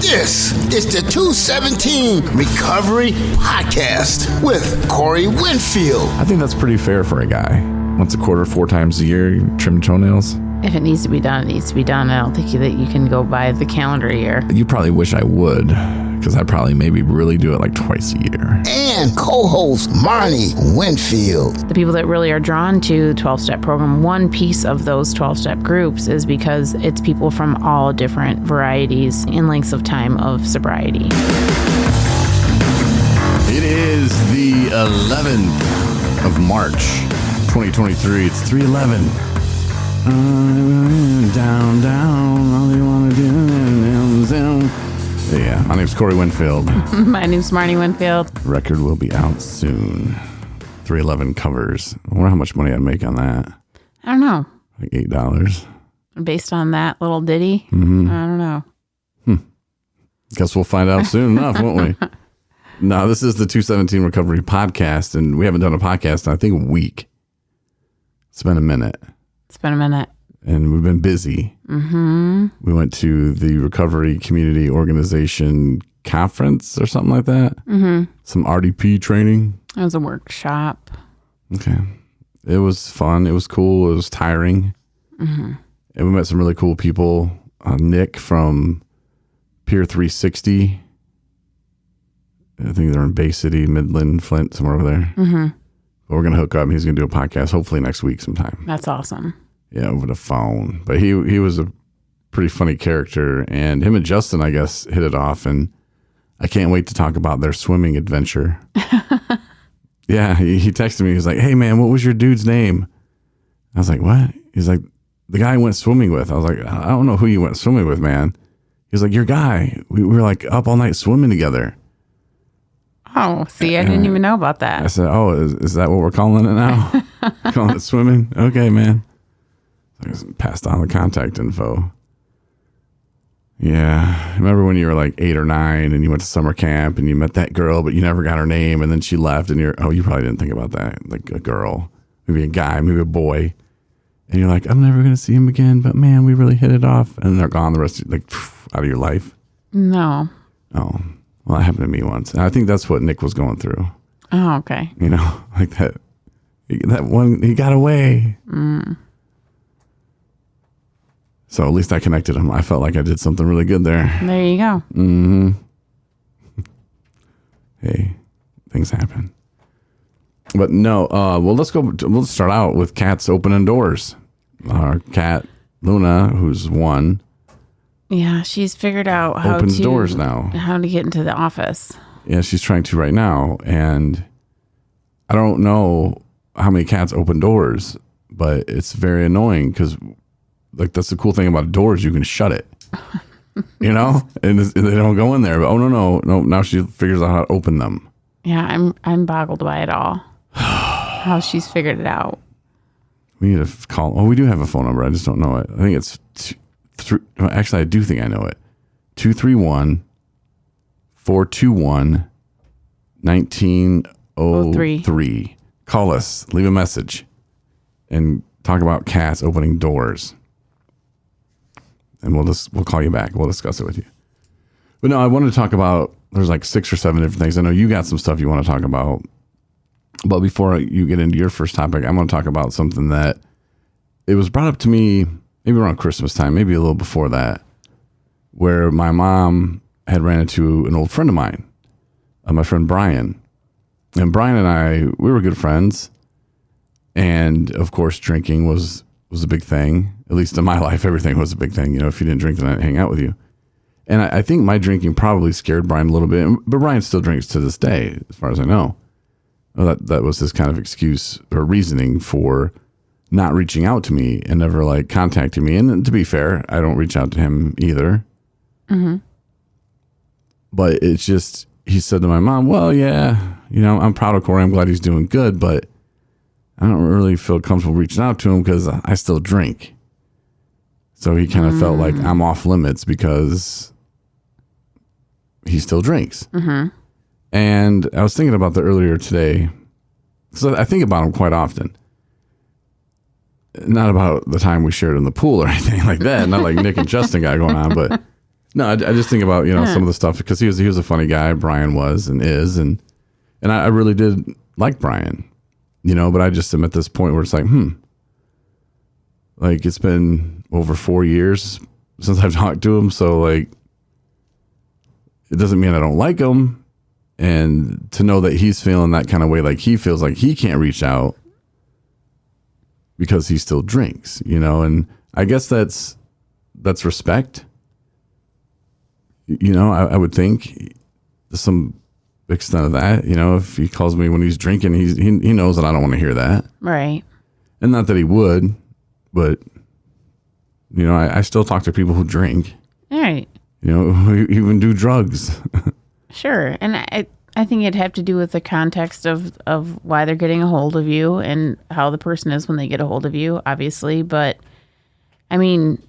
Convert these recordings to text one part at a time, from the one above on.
This is the 217 Recovery Podcast with Corey Winfield. I think that's pretty fair for a guy. Once a quarter, 4 times a year, you trim toenails. If it needs to be done, it needs to be done. I don't think that you can go by the calendar year. You probably wish I would, because I probably maybe really do it like twice a year. And co-host Marney Winfield. The people that really are drawn to the 12-step program, one piece of those 12-step groups is because it's people from all different varieties and lengths of time of sobriety. It is the 11th of March, 2023. It's 3/11. Down, all you want to do. Yeah, my name's Corey Winfield. My name's Marney Winfield. Record will be out soon. 311 covers. I wonder how much money I'd make on that. I don't know. Like $8. Based on that little ditty, I don't know. Guess we'll find out soon enough, won't we? No, this is the 217 Recovery Podcast, and we haven't done a podcast in, I think, a week. It's been a minute. And we've been busy. Mm-hmm. We went to the Recovery Community Organization Conference or something like that. Mm-hmm. Some RDP training. It was a workshop. Okay. It was fun. It was cool. It was tiring. Mm-hmm. And we met some really cool people. Nick from Pier 360. I think they're in Bay City, Midland, Flint, somewhere over there. Mm-hmm. But we're going to hook up. He's going to do a podcast hopefully next week sometime. That's awesome. Yeah, over the phone. But he was a pretty funny character. And him and Justin, I guess, hit it off. And I can't wait to talk about their swimming adventure. Yeah, he texted me. He's like, hey, man, what was your dude's name? I was like, what? He's like, the guy I went swimming with. I was like, I don't know who you went swimming with, man. He was like, your guy. We were like up all night swimming together. Oh, see, I didn't even know about that. I said, oh, is that what we're calling it now? Calling it swimming? Okay, man. I just passed on the contact info. Yeah. Remember when you were like 8 or 9 and you went to summer camp and you met that girl, but you never got her name and then she left and you probably didn't think about that. Like a girl, maybe a guy, maybe a boy. And you're like, I'm never going to see him again, but man, we really hit it off. And they're gone the rest of like out of your life. No. Oh, well, that happened to me once. And I think that's what Nick was going through. Oh, okay. You know, like that one, he got away. Mm. So at least I connected him. I felt like I did something really good there. There you go. Mm-hmm. Hey, things happen. But no, well, let's start out with cats opening doors. Our cat, Luna, who's 1. Yeah, she's figured out how opens to doors now. How to get into the office. Yeah, she's trying to right now. And I don't know how many cats open doors, but it's very annoying because like that's the cool thing about doors, you can shut it, you know, and they don't go in there. But no, now she figures out how to open them. Yeah, I'm boggled by it all. How she's figured it out. We need to call. Oh, we do have a phone number. I just don't know it. I think it's actually, I do think I know it. 231-421-1903. Call us. Leave a message, and talk about cats opening doors. And we'll call you back. We'll discuss it with you. But no, I wanted to talk about, there's like 6 or 7 different things. I know you got some stuff you want to talk about. But before you get into your first topic, I'm going to talk about something that it was brought up to me maybe around Christmas time, maybe a little before that, where my mom had ran into an old friend of mine, my friend Brian. And Brian and I, we were good friends. And of course, drinking was a big thing. At least in my life, everything was a big thing. You know, if you didn't drink, then I'd hang out with you. And I think my drinking probably scared Brian a little bit. But Brian still drinks to this day, as far as I know. Well, that was his kind of excuse or reasoning for not reaching out to me and never like contacting me. And to be fair, I don't reach out to him either. Mm-hmm. But it's just, he said to my mom, well, yeah, you know, I'm proud of Corey. I'm glad he's doing good, but I don't really feel comfortable reaching out to him because I still drink. So he kind of felt like I'm off limits because he still drinks. Mm-hmm. And I was thinking about that earlier today. So I think about him quite often. Not about the time we shared in the pool or anything like that. Not like Nick and Justin got going on, but No, I just think about, some of the stuff because he was a funny guy. Brian was and is. And I really did like Brian, but I just am at this point where it's like, like it's been over 4 years since I've talked to him. So like, it doesn't mean I don't like him. And to know that he's feeling that kind of way, like he feels like he can't reach out because he still drinks, and I guess that's respect. I would think to some extent of that, if he calls me when he's drinking, he knows that I don't want to hear that. Right. And not that he would, but, I still talk to people who drink. All right. Who even do drugs. Sure. And I think it'd have to do with the context of why they're getting a hold of you and how the person is when they get a hold of you, obviously. But, I mean,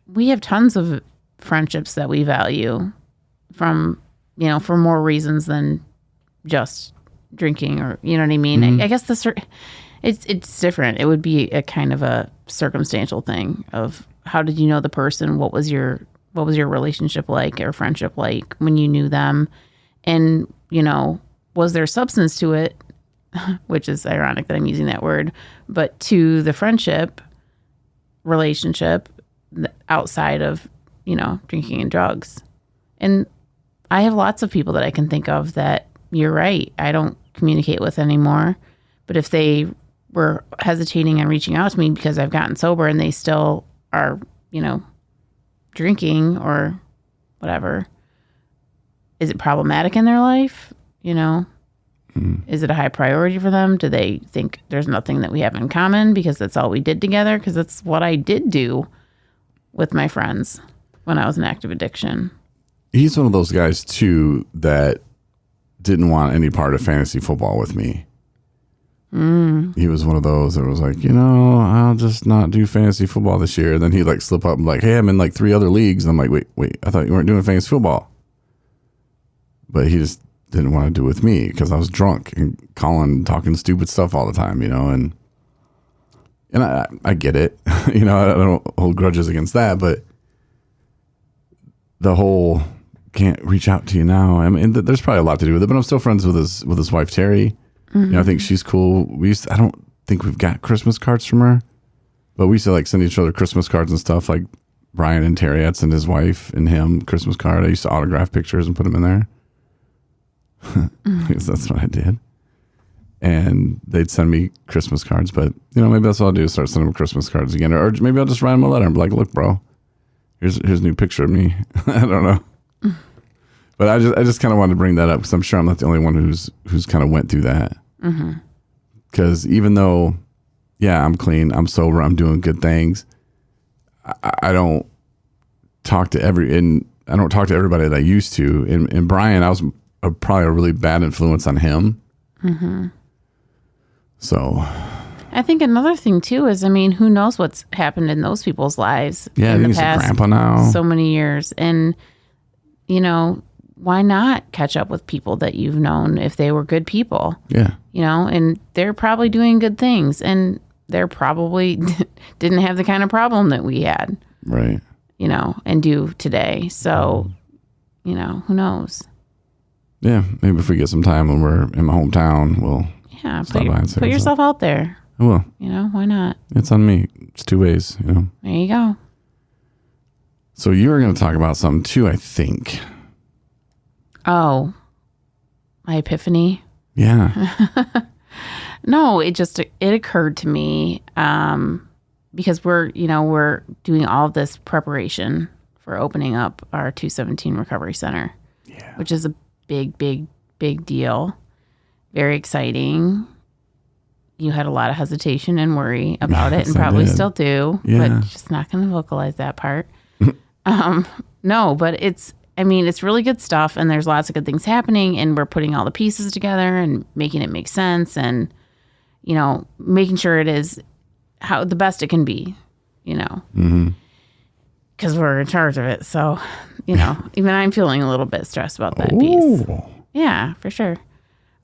we have tons of friendships that we value from, for more reasons than just drinking or, you know what I mean? I guess it's different. It would be a kind of a circumstantial thing of how did you know the person? What was your relationship like or friendship like when you knew them? And, was there substance to it, which is ironic that I'm using that word, but to the friendship relationship outside of, drinking and drugs. And I have lots of people that I can think of that you're right, I don't communicate with anymore. But if they were hesitating on reaching out to me because I've gotten sober and they still are, drinking or whatever, is it problematic in their life? Is it a high priority for them? Do they think there's nothing that we have in common because that's all we did together? Because that's what I did do with my friends when I was in active addiction. He's one of those guys, too, that didn't want any part of fantasy football with me. He was one of those that was like, I'll just not do fantasy football this year. And then he'd like slip up and like, hey, I'm in like 3 other leagues. And I'm like, wait, I thought you weren't doing fantasy football. But he just didn't want to do it with me because I was drunk and talking stupid stuff all the time, and I get it. I don't hold grudges against that, but the whole can't reach out to you now. I mean, there's probably a lot to do with it, but I'm still friends with his wife, Terry. I think she's cool. I don't think we've got Christmas cards from her, but we used to like send each other Christmas cards and stuff. Like Brian and Terry, I'd send his wife and him Christmas card. I used to autograph pictures and put them in there. Because that's what I did. And they'd send me Christmas cards, but maybe that's what I'll do is start sending them Christmas cards again. Or maybe I'll just write them a letter and be like, look, bro, here's a new picture of me. I don't know. But I just kind of wanted to bring that up because I'm sure I'm not the only one who's kind of went through that. Because even though, I'm clean, I'm sober, I'm doing good things, I don't talk to everybody that I used to. And Brian, I was probably a really bad influence on him. So I think another thing too is, who knows what's happened in those people's lives in the past grandpa now. So many years. And, why not catch up with people that you've known if they were good people? Yeah. And they're probably doing good things and they're probably didn't have the kind of problem that we had. Right. And do today. So, who knows? Yeah. Maybe if we get some time when we're in my hometown, we'll put yourself out there. I will. Why not? It's on me. It's 2 ways, There you go. So you were going to talk about something too, I think. Oh, my epiphany. Yeah. No, it occurred to me because we're doing all of this preparation for opening up our 217 Recovery Center, which is a big, big, big deal. Very exciting. You had a lot of hesitation and worry about it, and probably still do, but just not going to vocalize that part. No, but it's really good stuff, and there's lots of good things happening, and we're putting all the pieces together and making it make sense, and making sure it is how the best it can be, because we're in charge of it. So, even I'm feeling a little bit stressed about that piece. Yeah, for sure.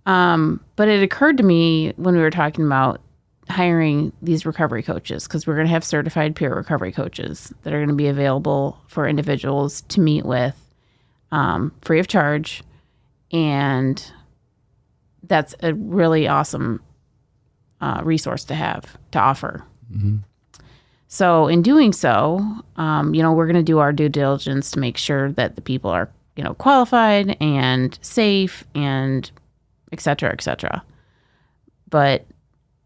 But it occurred to me when we were talking about hiring these recovery coaches, because we're going to have certified peer recovery coaches that are going to be available for individuals to meet with free of charge. And that's a really awesome resource to have to offer. Mm-hmm. So in doing so, we're going to do our due diligence to make sure that the people are, qualified and safe and et cetera, et cetera. But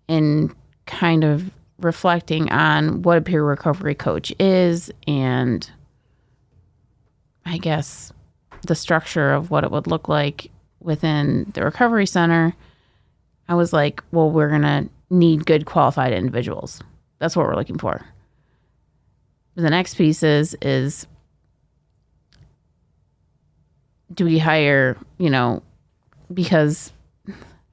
in kind of reflecting on what a peer recovery coach is, and I guess the structure of what it would look like within the recovery center, I was like, well, we're going to need good qualified individuals. That's what we're looking for. The next piece is do we hire, because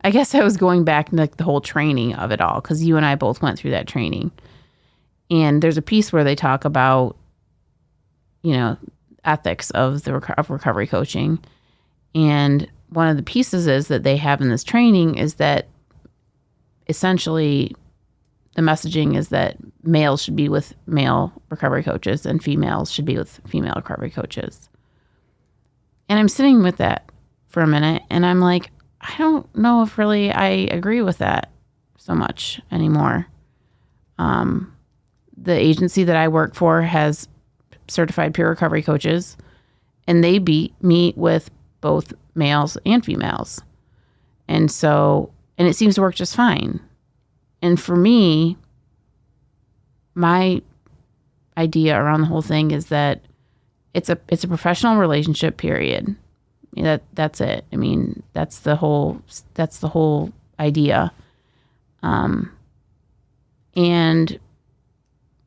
I guess I was going back to like the whole training of it all, because you and I both went through that training. And there's a piece where they talk about, ethics of recovery coaching. And one of the pieces is that they have in this training is that essentially the messaging is that males should be with male recovery coaches and females should be with female recovery coaches. And I'm sitting with that for a minute and I'm like, I don't know if really I agree with that so much anymore. The agency that I work for has certified peer recovery coaches, and they meet with both males and females. And it seems to work just fine. And for me, my idea around the whole thing is that it's a professional relationship, period. That's it. I mean, that's the whole idea. And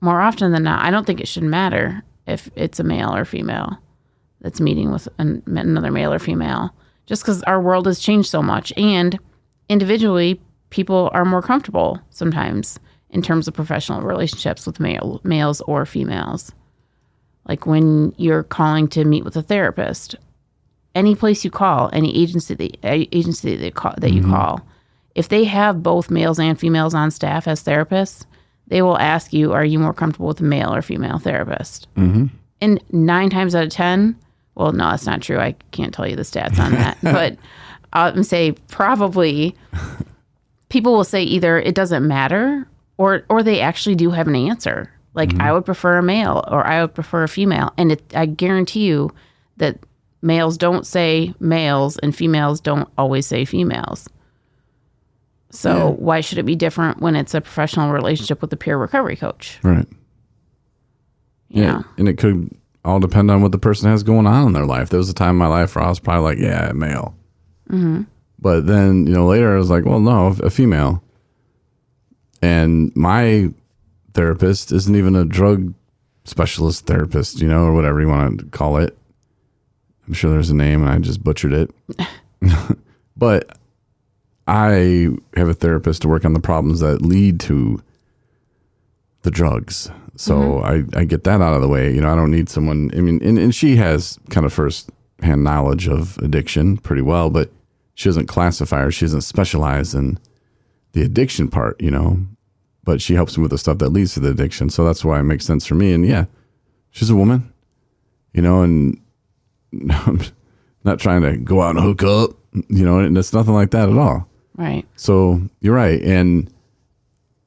more often than not, I don't think it should matter if it's a male or female that's meeting with another male or female, just because our world has changed so much. And individually, people are more comfortable sometimes in terms of professional relationships with males or females. Like when you're calling to meet with a therapist, any place you call, any agency that you call, if they have both males and females on staff as therapists, they will ask you, are you more comfortable with a male or female therapist? Mm-hmm. And 9 times out of 10, well, no, that's not true. I can't tell you the stats on that. But I'll say probably people will say either it doesn't matter or they actually do have an answer. Like, I would prefer a male or I would prefer a female. And I guarantee you that males don't say males and females don't always say females. So why should it be different when it's a professional relationship with a peer recovery coach? Right. Yeah. And it could all depend on what the person has going on in their life. There was a time in my life where I was probably like, yeah, male. Mm-hmm. But then, later I was like, well, no, a female. And my therapist isn't even a drug specialist therapist, or whatever you want to call it. I'm sure there's a name and I just butchered it. But I have a therapist to work on the problems that lead to the drugs. So I get that out of the way. I don't need someone. I mean, and she has kind of first-hand knowledge of addiction pretty well, but she doesn't classify or she doesn't specialize in the addiction part, but she helps me with the stuff that leads to the addiction. So that's why it makes sense for me. And yeah, she's a woman, and I'm not trying to go out and hook up, and it's nothing like that at all. Right. So you're right. And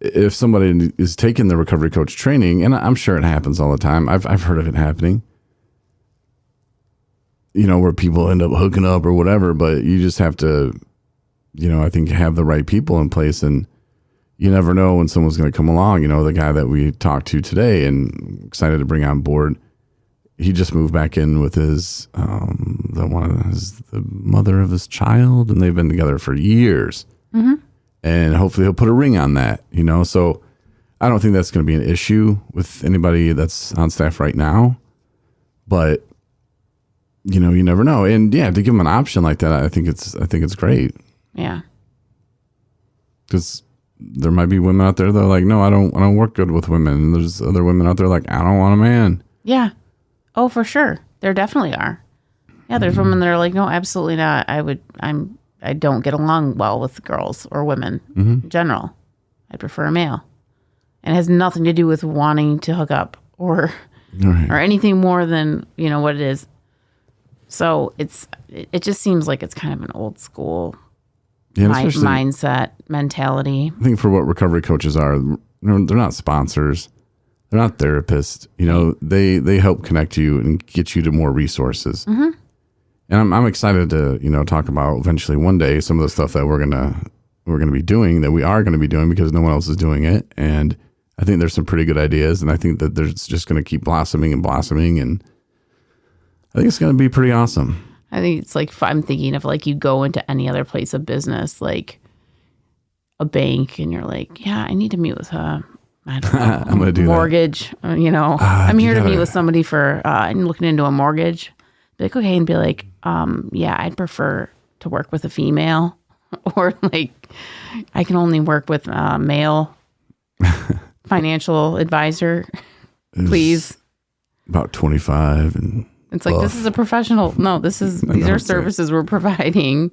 if somebody is taking the recovery coach training, and I'm sure it happens all the time, I've heard of it happening, where people end up hooking up or whatever, but you just have to, I think have the right people in place, and you never know when someone's going to come along. The guy that we talked to today and excited to bring on board, he just moved back in with his, the mother of his child, and they've been together for years. Mm-hmm. And hopefully he'll put a ring on that, So I don't think that's going to be an issue with anybody that's on staff right now. But, you never know. And yeah, to give them an option like that, I think it's great. Yeah. Because there might be women out there that are like, no, I don't work good with women. And there's other women out there like, I don't want a man. Yeah. Oh, for sure. There definitely are. Yeah, there's women that are like, no, absolutely not. I don't get along well with girls or women in general. I'd prefer a male. And it has nothing to do with wanting to hook up or Right. or anything more than, what it is. So it just seems like it's kind of an old school especially, mindset, mentality. I think for what recovery coaches are, they're not sponsors. They're not therapists. They help connect you and get you to more resources. Mm-hmm. And I'm excited to, talk about eventually one day some of the stuff that we're gonna be doing, that we are going to be doing because no one else is doing it. And I think there's some pretty good ideas, and I think that there's just going to keep blossoming, and I think it's going to be pretty awesome. I think it's like, I'm thinking of like you go into any other place of business, like a bank, and you're like, yeah, I need to meet with I don't know, I'm going to do mortgage. I'm here to meet with somebody for, I'm looking into a mortgage. Be like, okay, and be like, yeah, I'd prefer to work with a female, or like, I can only work with a male financial advisor, please. About 25 and it's like, this is a professional. No, these are services we're providing.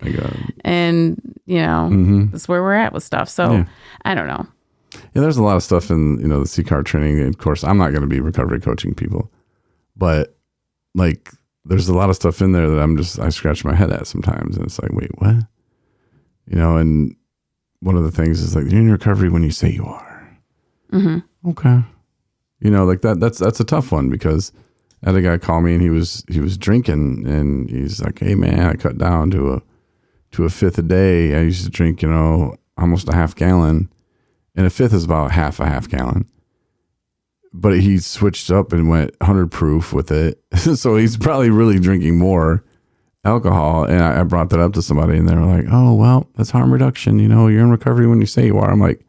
And, that's where we're at with stuff. So I don't know. Yeah, there's a lot of stuff in, the C-card training. Of course, I'm not going to be recovery coaching people, but like, there's a lot of stuff in there that I scratch my head at sometimes. And it's like, wait, what? And one of the things is like, you're in recovery when you say you are. Mm-hmm. Okay. Like that's a tough one, because I had a guy call me and he was drinking, and he's like, hey man, I cut down to a fifth a day. I used to drink, almost a half gallon, and a fifth is about half a half gallon. But he switched up and went 100 proof with it. So he's probably really drinking more alcohol. And I brought that up to somebody, and they were like, oh, well, that's harm reduction. You're in recovery when you say you are. I'm like,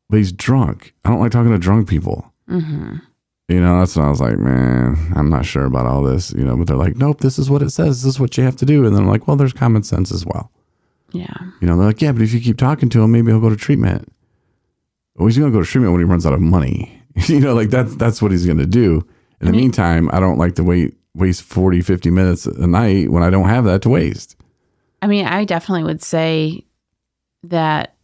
but he's drunk. I don't like talking to drunk people. Mm-hmm. That's when I was like, man, I'm not sure about all this, but they're like, nope, this is what it says. This is what you have to do. And then I'm like, well, there's common sense as well. Yeah. They're like, yeah, but if you keep talking to him, maybe he'll go to treatment. Well, he's going to go to treatment when he runs out of money. Like that's what he's going to do. In the meantime, I don't like to waste 40, 50 minutes a night when I don't have that to waste. I mean, I definitely would say that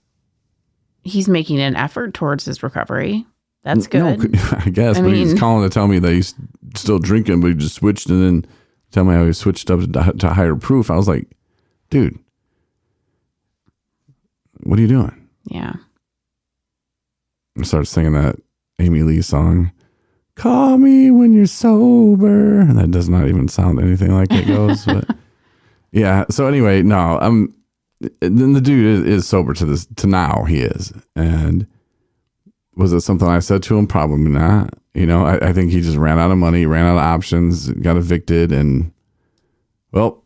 he's making an effort towards his recovery. That's good. No, I guess, but he's calling to tell me that he's still drinking, but he just switched, and then tell me how he switched up to higher proof. I was like, dude, what are you doing? Yeah. I started singing that Amy Lee song, Call Me When You're Sober. And that does not even sound anything like it goes. But yeah. So anyway, no, then the dude is sober to now. He is. And was it something I said to him? Probably not. I think he just ran out of money, ran out of options, got evicted, and well,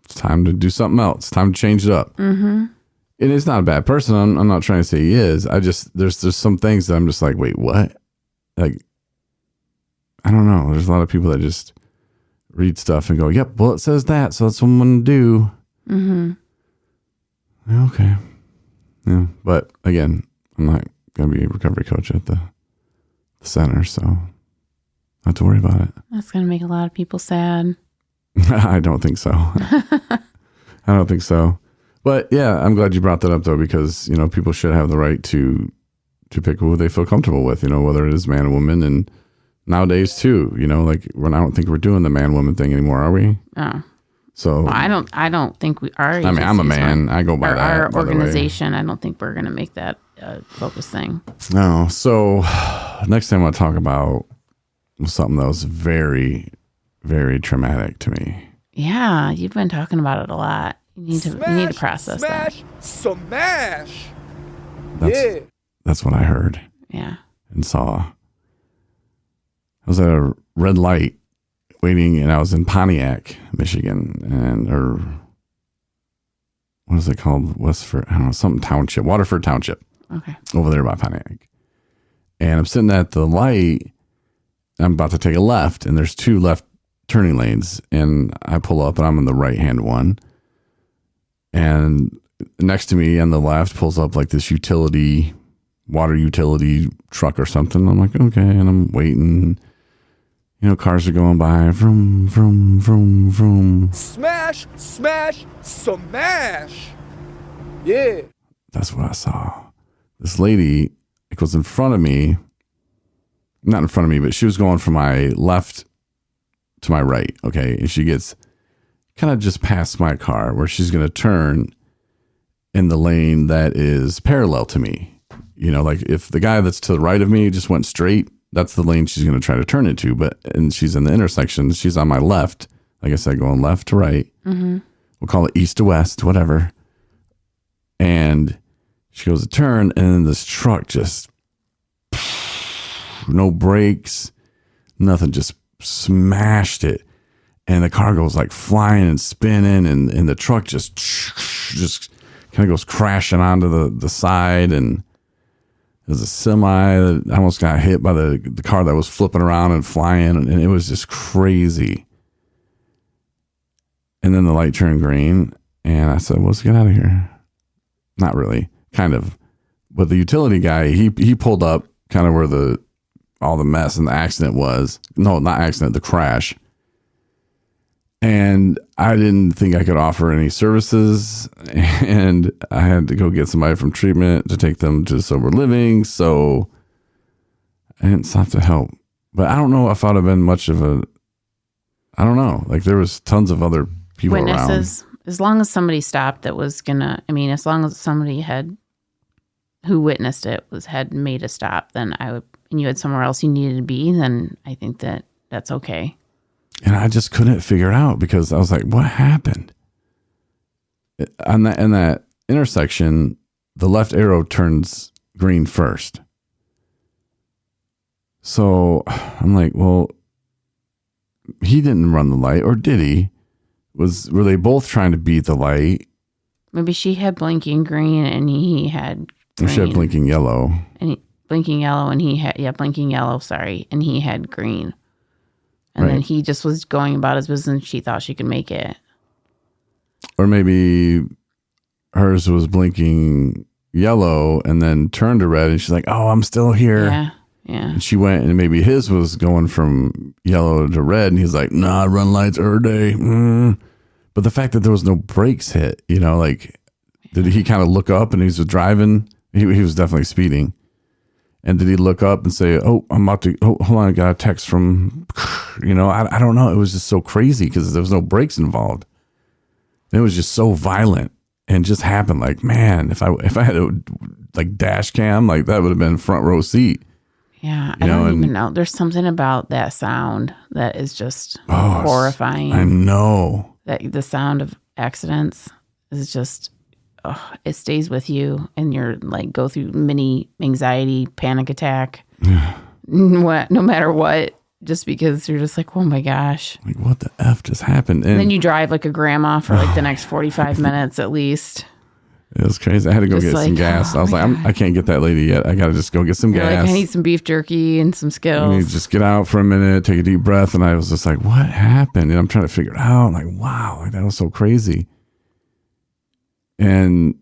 it's time to do something else. Time to change it up. Mm-hmm. And it's not a bad person. I'm not trying to say he is. There's some things that I'm just like, wait, what? Like, I don't know. There's a lot of people that just read stuff and go, yep, well, it says that, so that's what I'm going to do. Mm-hmm. Okay. Yeah. But again, I'm not going to be a recovery coach at the center, so not have to worry about it. That's going to make a lot of people sad. I don't think so. I don't think so. But yeah, I'm glad you brought that up though, because, people should have the right to pick who they feel comfortable with, whether it is man or woman. And nowadays too, like I don't think we're doing the man woman thing anymore, are we? Oh. So well, I don't think we are. I mean, I'm a man. I go by that. Our organization, I don't think we're going to make that a focus thing. No. So next time I'll talk about something that was very, very traumatic to me. Yeah, you've been talking about it a lot. You need to process that. Smash! That's what I heard. Yeah. And saw. I was at a red light waiting, and I was in Pontiac, Michigan, or what is it called? Westford, I don't know, something township, Waterford Township. Okay. Over there by Pontiac. And I'm sitting at the light, and I'm about to take a left, and there's two left turning lanes, and I pull up, and I'm in the right-hand one. And next to me on the left pulls up like this water utility truck or something. I'm like, okay. And I'm waiting. Cars are going by. Vroom, vroom, vroom, vroom. Smash, smash, smash. Yeah. That's what I saw. this lady was in front of me, not in front of me, but she was going from my left to my right. Okay. And she gets kind of just past my car where she's going to turn in the lane that is parallel to me. You know, like if the guy that's to the right of me just went straight, that's the lane she's going to try to turn into. And she's in the intersection. She's on my left. Like I said, going left to right. Mm-hmm. We'll call it east to west, whatever. And she goes to turn, and then this truck just, no brakes, nothing, just smashed it. And the car goes like flying and spinning, and the truck just kind of goes crashing onto the side. And there's a semi that almost got hit by the car that was flipping around and flying, and it was just crazy. And then the light turned green, and I said, well, let's get out of here. Not really, kind of. But the utility guy, he pulled up kind of where all the mess and the accident was. No, not accident, the crash. And I didn't think I could offer any services, and I had to go get somebody from treatment to take them to sober living. So I didn't stop to help. But I don't know if I'd have been much of I don't know. Like there was tons of other people witnesses around. As long as somebody stopped that was as long as somebody who witnessed it had made a stop, then and you had somewhere else you needed to be, then I think that's okay. And I just couldn't figure it out because I was like, what happened? In that intersection, the left arrow turns green first. So I'm like, well, he didn't run the light, or did he? Were they both trying to beat the light? Maybe she had blinking green and he had green. She had blinking yellow. Blinking yellow, and he had blinking yellow, sorry, and he had green. And then he just was going about his business. She thought she could make it. Or maybe hers was blinking yellow and then turned to red, and she's like, oh, I'm still here. Yeah. And she went, and maybe his was going from yellow to red, and he's like, nah, I run lights every day. But the fact that there was no brakes hit, like, did he kind of look up and he was driving? He was definitely speeding. And did he look up and say, oh, I'm about to, hold on, I got a text from, I don't know. It was just so crazy because there was no brakes involved. And it was just so violent and just happened. Like, man, if I had a dash cam, like that would have been front row seat. Yeah, I don't even know. There's something about that sound that is just horrifying. I know. That the sound of accidents is just, it stays with you, and you're like go through mini anxiety, panic attack, no matter what, just because you're just like, oh my gosh. Like, what the F just happened? And then you drive like a grandma for like the next 45 minutes at least. It was crazy. I had to go get some gas. I was like, I can't get that lady yet. I got to just go get some gas. Like, I need some beef jerky and some Skittles. And you just get out for a minute, take a deep breath. And I was just like, what happened? And I'm trying to figure it out. I'm like, wow, like, that was so crazy. And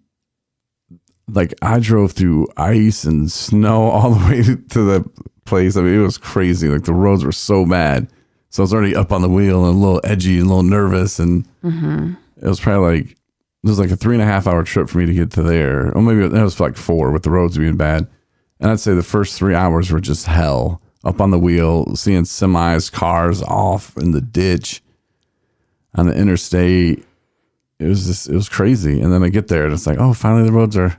like I drove through ice and snow all the way to the place. I mean, it was crazy. Like the roads were so bad. So I was already up on the wheel and a little edgy and a little nervous. And it was probably like, it was like a 3.5 hour trip for me to get to there. Or maybe it was like 4 with the roads being bad. And I'd say the first 3 hours were just hell. Up on the wheel, seeing semis, cars off in the ditch on the interstate. It was crazy. And then I get there and it's like, oh, finally the roads are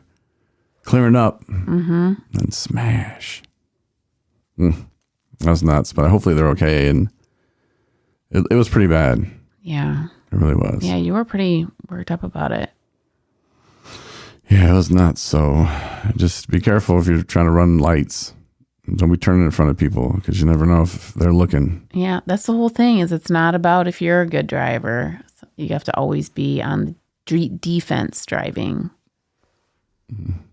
clearing up. And smash. That was nuts, but hopefully they're okay. And it was pretty bad. Yeah. It really was. Yeah, you were pretty worked up about it. Yeah, it was nuts. So just be careful if you're trying to run lights. Don't be turning in front of people because you never know if they're looking. Yeah, that's the whole thing is it's not about if you're a good driver. You have to always be on the defense driving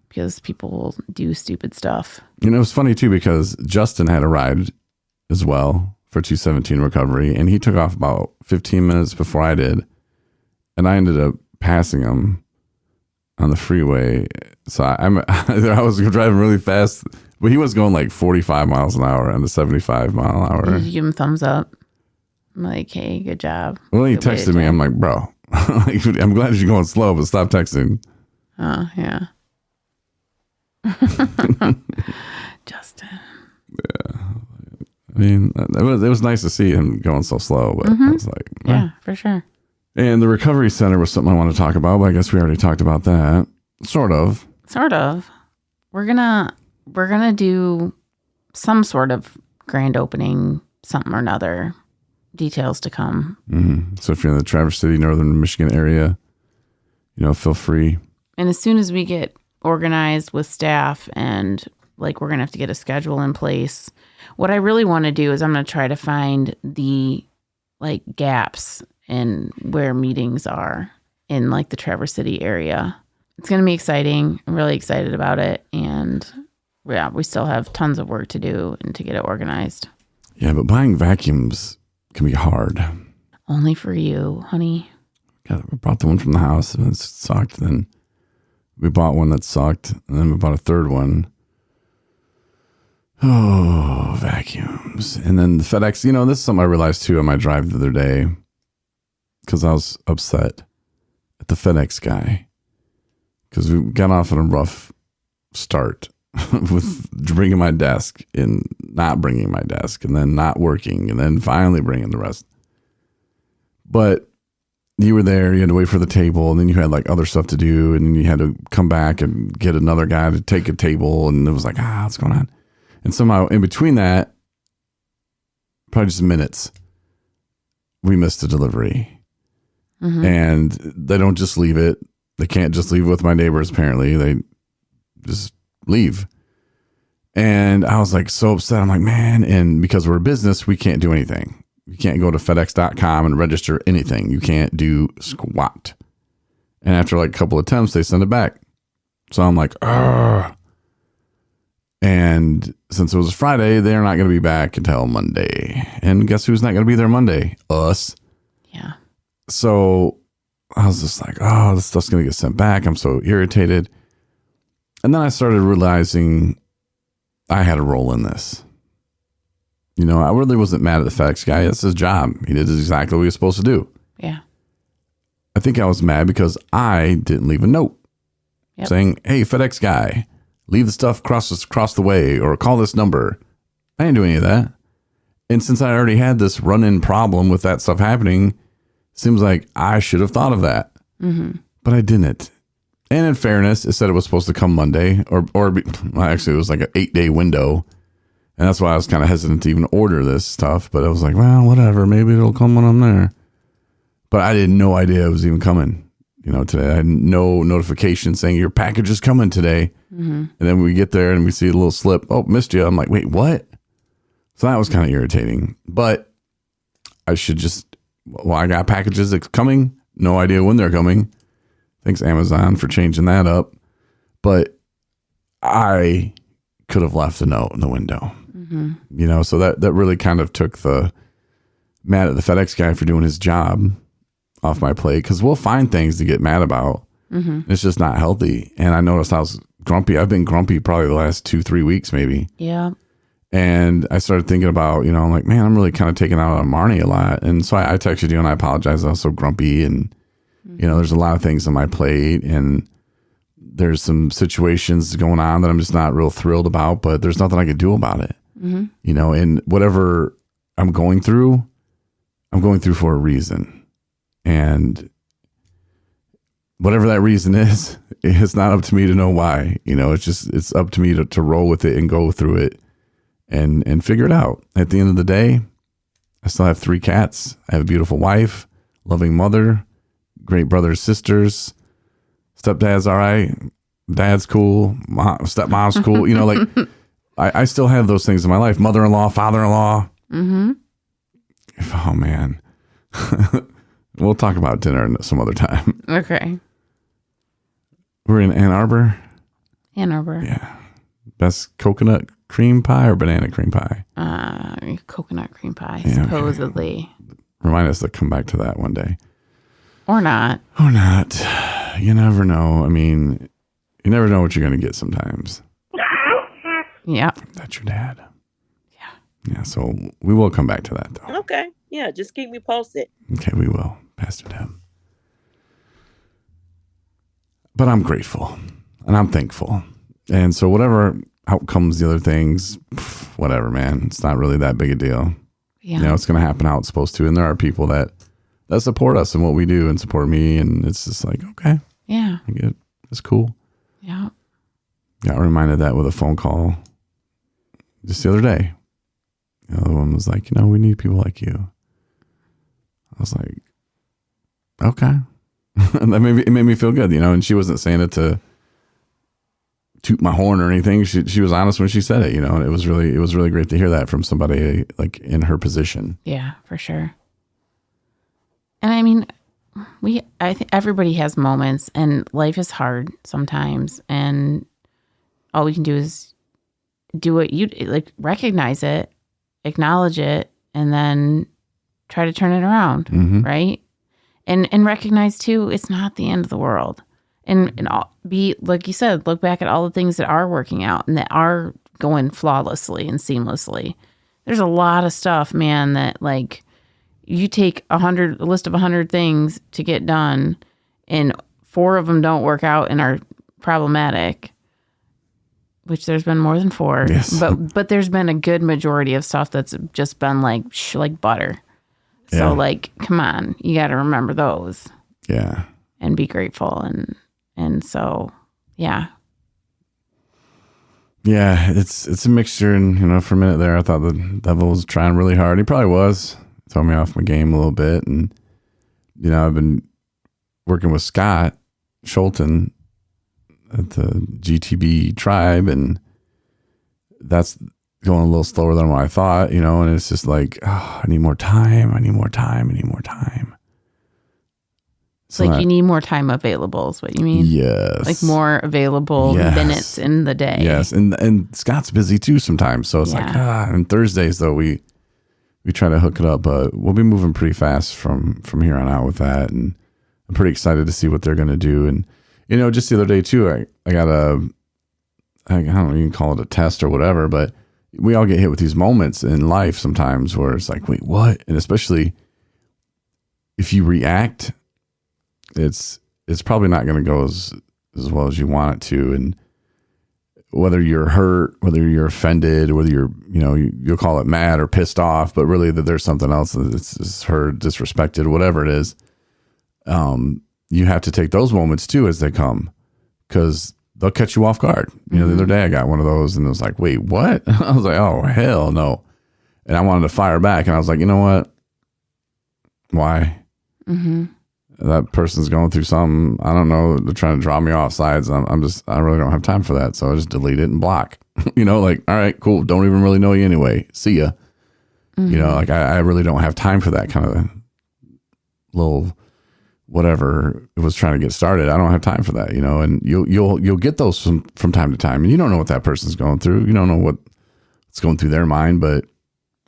because people will do stupid stuff. You know, it was funny too because Justin had a ride as well for 217 recovery, and he took off about 15 minutes before I did, and I ended up passing him on the freeway. So I was driving really fast, but he was going like 45 miles an hour on the 75 mile an hour. Did you give him thumbs up? I'm like, hey, good job. Well, he texted me. I'm like, bro, I'm glad you're going slow, but stop texting. Oh, yeah. Justin. I mean, it was nice to see him going so slow, but I was like, Yeah, for sure. And the recovery center was something I want to talk about, but I guess we already talked about that. Sort of. We're gonna do some sort of grand opening, something or another. Details to come. Mm-hmm. So if you're in the Traverse City, Northern Michigan area, feel free. And as soon as we get organized with staff and we're going to have to get a schedule in place, what I really want to do is I'm going to try to find the gaps in where meetings are in the Traverse City area. It's going to be exciting. I'm really excited about it. And yeah, we still have tons of work to do and to get it organized. Yeah, but buying vacuums can be hard. Only for you, honey. Yeah, we brought the one from the house and it sucked. Then we bought one that sucked. And then we bought a third one. Oh, vacuums. And then the FedEx, this is something I realized too on my drive the other day because I was upset at the FedEx guy because we got off on a rough start with bringing my desk and not bringing my desk and then not working and then finally bringing the rest. But you were there, you had to wait for the table and then you had other stuff to do and then you had to come back and get another guy to take a table and it was what's going on? And somehow in between that, probably just minutes, we missed a delivery. Mm-hmm. And they don't just leave it. They can't just leave it with my neighbors, apparently. They just leave. And I was so upset. I'm man, and because we're a business, we can't do anything. You can't go to FedEx.com and register anything. You can't do squat. And after a couple attempts, they send it back. So I'm ugh. And since it was Friday, they're not going to be back until Monday. And guess who's not going to be there Monday? Us. Yeah. So I was just oh, this stuff's going to get sent back. I'm so irritated. And then I started realizing I had a role in this. I really wasn't mad at the FedEx guy. That's his job. He did exactly what he was supposed to do. Yeah. I think I was mad because I didn't leave a note saying, hey, FedEx guy, leave the stuff across the way or call this number. I didn't do any of that. And since I already had this run-in problem with that stuff happening, it seems like I should have thought of that. Mm-hmm. But I didn't. And in fairness, it said it was supposed to come Monday actually it was an 8-day window. And that's why I was kind of hesitant to even order this stuff. But I was well, whatever. Maybe it'll come when I'm there. But I had no idea it was even coming. Today I had no notification saying your package is coming today. Mm-hmm. And then we get there and we see a little slip. Oh, missed you. I'm wait, what? So that was kind of irritating. But I should I got packages that's coming. No idea when they're coming. Thanks Amazon for changing that up. But I could have left a note in the window. Mm-hmm. So that really kind of took the mad at the FedEx guy for doing his job off my plate because we'll find things to get mad about. Mm-hmm. It's just not healthy. And I noticed I was grumpy. I've been grumpy probably the last 2-3 weeks maybe. Yeah. And I started thinking about, I'm man, I'm really kind of taking out on Marney a lot. And so I texted you and I apologize. I was so grumpy and, there's a lot of things on my plate and there's some situations going on that I'm just not real thrilled about, but there's nothing I could do about it. Mm-hmm. And whatever I'm going through for a reason. And whatever that reason is, it's not up to me to know why. It's up to me to roll with it and go through it and figure it out. At the end of the day, I still have 3 cats. I have a beautiful wife, loving mother, great brothers, sisters. Stepdad's all right. Dad's cool. Stepmom's cool. I still have those things in my life. Mother-in-law, father-in-law. Mm-hmm. Oh, man. We'll talk about dinner some other time. Okay. We're in Ann Arbor. Ann Arbor. Yeah. Best coconut cream pie or banana cream pie? Coconut cream pie, supposedly. Okay. Remind us to come back to that one day. Or not. Or not. You never know. I mean, you never know what you're going to get sometimes. Yeah. That's your dad. Yeah. Yeah, so we will come back to that, though. Okay. Yeah, just keep me posted. Okay, we will, Pastor Deb. But I'm grateful and I'm thankful And so whatever outcomes the other things, whatever, man, it's not really that big a deal. Yeah. You know, it's going to happen how it's supposed to. And there are people that support us in what we do and support me. And it's just like, okay. Yeah. I get it. It's cool. Yeah. Got reminded of that with a phone call just the other day. The other one was like, we need people like you. I was like, okay. And it made me feel good, and she wasn't saying it to toot my horn or anything. She was honest when she said it, and it was really great to hear that from somebody like in her position. Yeah, for sure. And I mean, I think everybody has moments, and life is hard sometimes, and all we can do is do what you like, recognize it, acknowledge it, and then try to turn it around, right? And recognize too, it's not the end of the world. And be, like you said, look back at all the things that are working out and that are going flawlessly and seamlessly. There's a lot of stuff, man, that like you take a list of 100 things to get done, and 4 of them don't work out and are problematic. Which there's been more than 4, yes. but there's been a good majority of stuff that's just been like butter. So like, come on, you got to remember those. Yeah. And be grateful. And so, yeah. Yeah, it's a mixture. And, for a minute there, I thought the devil was trying really hard. He probably was. Throw me off my game a little bit. And, I've been working with Scott Schulten at the GTB tribe, and that's going a little slower than what I thought, and it's just like, I need more time. So like you need more time available is what you mean? Yes. Like more available minutes in the day. Yes. And Scott's busy too sometimes. So it's like, and Thursdays though, we try to hook it up, but we'll be moving pretty fast from here on out with that. And I'm pretty excited to see what they're going to do. And, just the other day too, I got I don't know, you can call it a test or whatever, but we all get hit with these moments in life sometimes where it's like, wait, what? And especially if you react, it's probably not going to go as well as you want it to. And whether you're hurt, whether you're offended, whether you're, you'll call it mad or pissed off, but really that there's something else that's hurt, disrespected, whatever it is. You have to take those moments too as they come, because they'll catch you off guard. The other day I got one of those and it was like, wait, what? I was like, oh, hell no. And I wanted to fire back. And I was like, you know what? Why? That person's going through something. I don't know. They're trying to draw me off sides. I really don't have time for that. So I just delete it and block, like, all right, cool. Don't even really know you anyway. See ya. Like I really don't have time for that kind of little whatever it was trying to get started. I don't have time for that, and you'll get those from time to time, and you don't know what that person's going through. You don't know what's going through their mind, but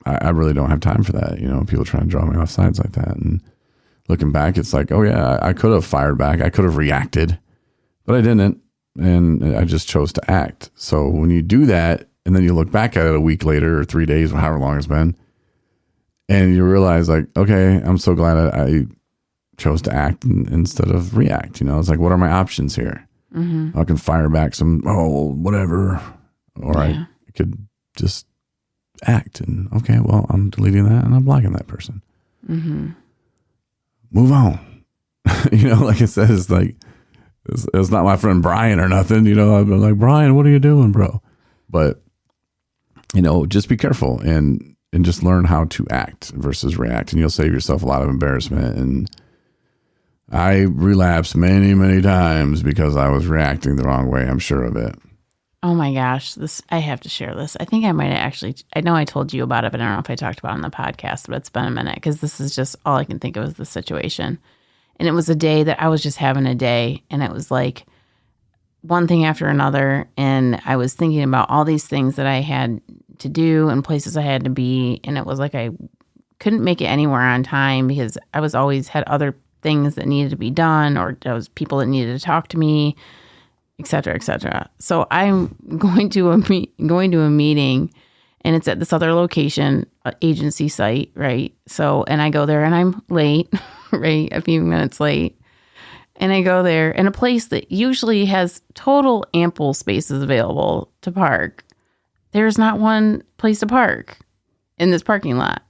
I really don't have time for that. People trying to draw me off sides like that. And looking back, it's like, oh yeah, I could have fired back. I could have reacted, but I didn't. And I just chose to act. So when you do that, and then you look back at it a week later or 3 days, or however long it's been, and you realize like, okay, I'm so glad I chose to act instead of react. It's like, what are my options here? I can fire back some, whatever, or I could just act and, okay, well, I'm deleting that and I'm blocking that person. Move on. Like it says, like it's not my friend Brian or nothing. I've been like, Brian, what are you doing, bro? But just be careful and just learn how to act versus react, and you'll save yourself a lot of embarrassment. And I relapsed many, many times because I was reacting the wrong way. I'm sure of it. Oh my gosh, I have to share this. I think I might have actually, I know I told you about it, but I don't know if I talked about it on the podcast, but it's been a minute because this is just all I can think of is the situation. And it was a day that I was just having a day, and it was like one thing after another. And I was thinking about all these things that I had to do and places I had to be. And it was like I couldn't make it anywhere on time because I was always had other things that needed to be done, or there was people that needed to talk to me, et cetera, et cetera. So I'm going to a meeting, and it's at this other location, agency site, right? So, and I go there and I'm late, right? A few minutes late. And I go there in a place that usually has total ample spaces available to park. There's not one place to park in this parking lot.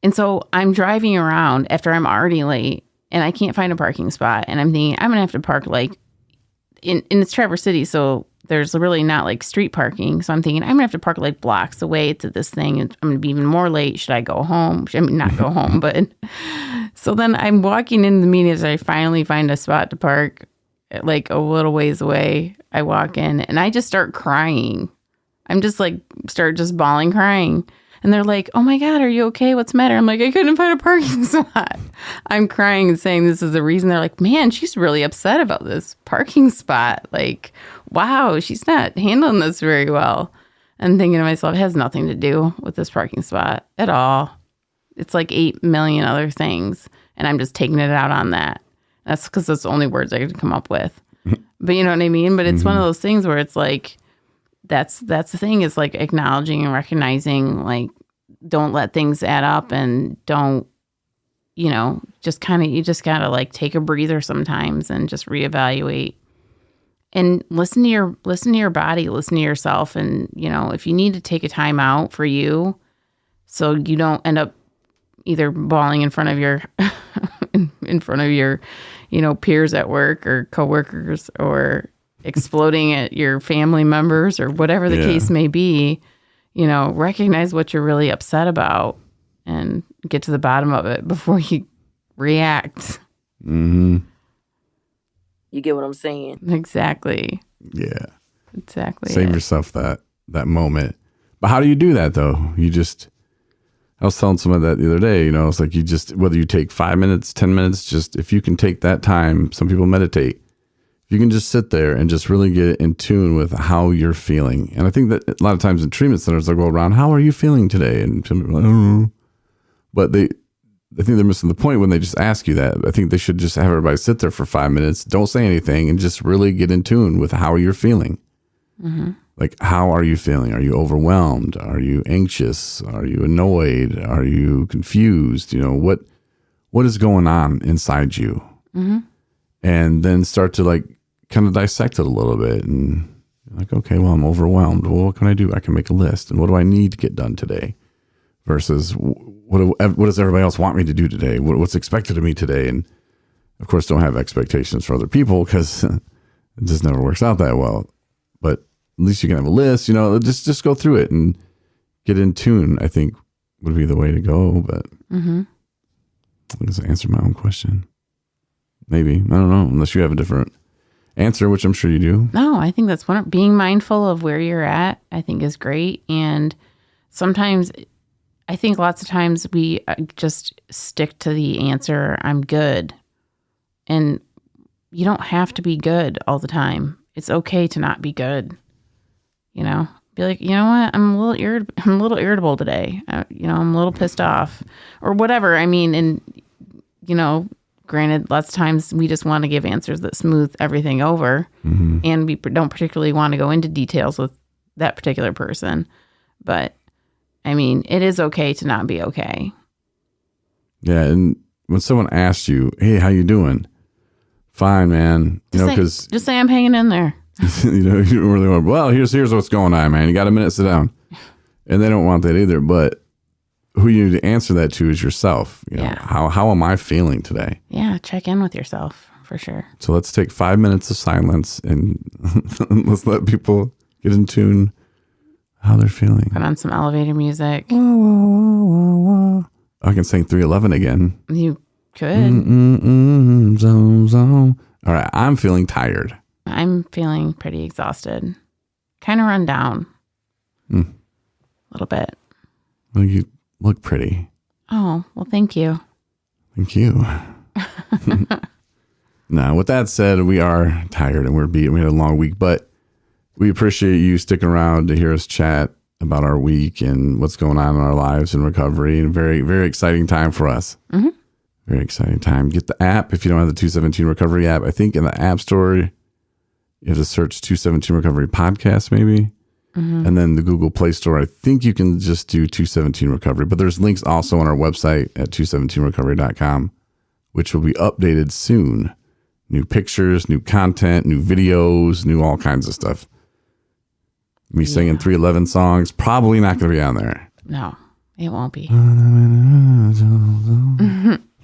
And so I'm driving around after I'm already late and I can't find a parking spot. And I'm thinking I'm going to have to park like in it's Traverse City. So there's really not like street parking. So I'm thinking I'm going to have to park like blocks away to this thing. And I'm going to be even more late. Should I go home? I mean, not go home, but so then I'm walking into the meeting as I finally find a spot to park like a little ways away. I walk in and I just start crying. I'm just like, start just bawling, crying. And they're like, oh my God, are you okay? What's the matter? I'm like, I couldn't find a parking spot. I'm crying and saying this is the reason. They're like, man, she's really upset about this parking spot. Like, wow, she's not handling this very well. And thinking to myself, it has nothing to do with this parking spot at all. It's like 8 million other things. And I'm just taking it out on that. That's because that's the only words I could come up with. But you know what I mean? But it's one of those things where it's like, that's the thing is like acknowledging and recognizing, like, don't let things add up and don't, you know, just kind of, you just got to like take a breather sometimes and just reevaluate and listen to your body, listen to yourself. And, you know, if you need to take a time out for you, so you don't end up either bawling in front of your, in front of your, you know, peers at work or coworkers or exploding at your family members or whatever the case may be, you know, recognize what you're really upset about and get to the bottom of it before you react. You get what I'm saying? Exactly. Yeah. Exactly. Save yourself that moment. But how do you do that though? I was telling someone that the other day, you know, it's like you just, whether you take 5 minutes, 10 minutes, just if you can take that time, some people meditate. You can just sit there and just really get in tune with how you're feeling. And I think that a lot of times in treatment centers, they'll go around, how are you feeling today? And some people are like, oh. But I think they're missing the point when they just ask you that. I think they should just have everybody sit there for 5 minutes, don't say anything, and just really get in tune with how you're feeling. Like, how are you feeling? Are you overwhelmed? Are you anxious? Are you annoyed? Are you confused? You know, what is going on inside you? And then start to like kind of dissect it a little bit and like, okay, well, I'm overwhelmed. Well, what can I do? I can make a list. And what do I need to get done today? Versus what does everybody else want me to do today? What's expected of me today? And of course, don't have expectations for other people because it just never works out that well. But at least you can have a list, you know, just go through it and get in tune, I think would be the way to go. But I guess I answered my own question. Maybe. I don't know, unless you have a different answer, which I'm sure you do. No, I think that's being mindful of where you're at, I think is great. And sometimes, I think lots of times we just stick to the answer, I'm good. And you don't have to be good all the time. It's okay to not be good. You know, be like, you know what? I'm a little irritable today. You know, I'm a little pissed off or whatever. I mean, and, you know, granted, lots of times we just want to give answers that smooth everything over, and we don't particularly want to go into details with that particular person. But, I mean, it is okay to not be okay. Yeah, and when someone asks you, hey, how you doing? Fine, man. Just say I'm hanging in there. You know, you don't really want, well, here's what's going on, man. You got a minute, sit down. And they don't want that either, but who you need to answer that to is yourself. You know, how am I feeling today? Yeah, check in with yourself for sure. So let's take 5 minutes of silence and let's let people get in tune how they're feeling. Put on some elevator music. Wah, wah, wah, wah. I can sing 311 again. You could. All right, I'm feeling tired. I'm feeling pretty exhausted. Kind of run down. A little bit. Well, you look pretty. Oh, well, thank you. Thank you. Now, with that said, we are tired and we're beat. We had a long week, but we appreciate you sticking around to hear us chat about our week and what's going on in our lives and recovery. And very, very exciting time for us. Very exciting time. Get the app if you don't have the 217 Recovery app. I think in the App Store, you have to search 217 Recovery Podcast maybe. And then the Google Play Store, I think you can just do 217 Recovery. But there's links also on our website at 217recovery.com, which will be updated soon. new pictures, new content, new videos, new all kinds of stuff. Me singing 311 songs, probably not going to be on there. No, it won't be.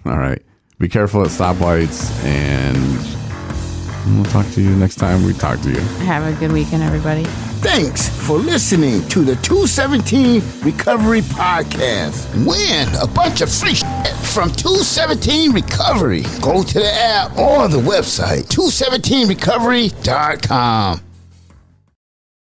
All right. Be careful at stoplights, and we'll talk to you next time we talk to you. Have a good weekend, everybody. Thanks for listening to the 217 Recovery Podcast. Win a bunch of free shit from 217 Recovery. Go to the app or the website, 217recovery.com.